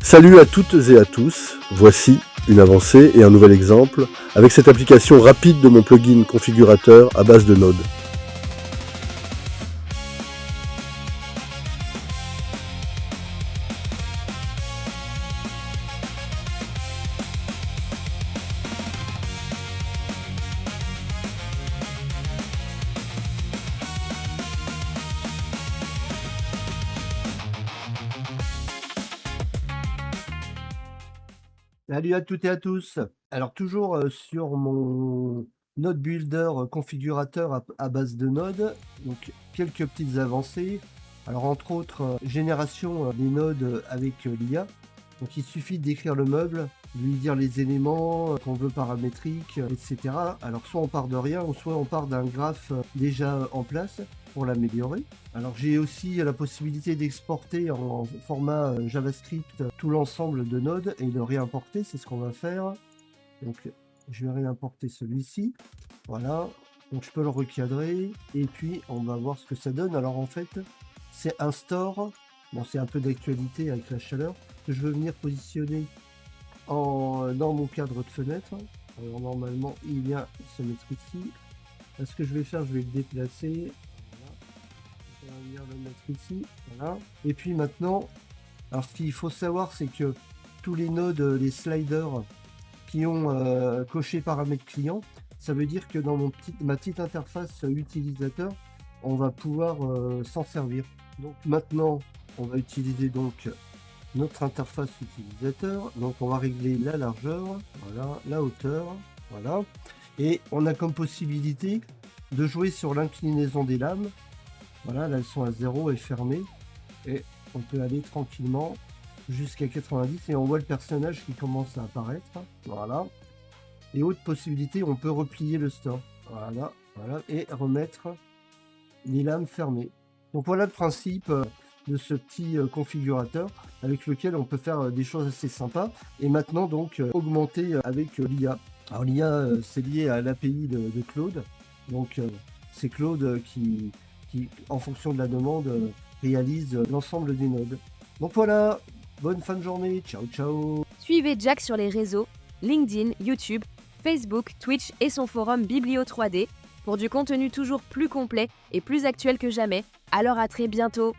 Salut à toutes et à tous, voici une avancée et un nouvel exemple avec cette application rapide de mon plugin configurateur à base de Node. Salut à toutes et à tous. Alors toujours sur mon Node Builder configurateur à base de Node, donc quelques petites avancées. Alors entre autres, génération des nodes avec l'IA. Donc il suffit d'écrire le meuble, de lui dire les éléments qu'on veut paramétriques, etc. Alors soit on part de rien, ou soit on part d'un graphe déjà en place pour l'améliorer. Alors j'ai aussi la possibilité d'exporter en format JavaScript tout l'ensemble de Node et de le réimporter, c'est ce qu'on va faire. Donc je vais réimporter celui-ci, voilà. Donc je peux le recadrer et puis on va voir ce que ça donne. Alors en fait c'est un store, bon c'est un peu d'actualité avec la chaleur, que je veux venir positionner dans mon cadre de fenêtre. Alors normalement il vient se mettre ici. Là, ce que je vais faire, je vais le déplacer. On va venir le mettre ici, voilà. Et puis maintenant, alors ce qu'il faut savoir, c'est que tous les nodes, les sliders qui ont coché paramètres client, ça veut dire que dans ma petite interface utilisateur, on va pouvoir s'en servir. Donc maintenant, on va utiliser donc notre interface utilisateur. Donc on va régler la largeur, voilà, la hauteur, voilà. Et on a comme possibilité de jouer sur l'inclinaison des lames. Voilà, là elles sont à 0 et fermées. Et on peut aller tranquillement jusqu'à 90 et on voit le personnage qui commence à apparaître. Voilà. Et autre possibilité, on peut replier le store. Voilà, voilà. Et remettre les lames fermées. Donc voilà le principe de ce petit configurateur avec lequel on peut faire des choses assez sympas. Et maintenant donc augmenter avec l'IA. Alors l'IA c'est lié à l'API de Claude. Donc c'est Claude qui en fonction de la demande réalise l'ensemble des nodes. Donc voilà, bonne fin de journée, ciao ciao. Suivez Jack sur les réseaux, LinkedIn, YouTube, Facebook, Twitch et son forum Biblio 3D pour du contenu toujours plus complet et plus actuel que jamais. Alors à très bientôt.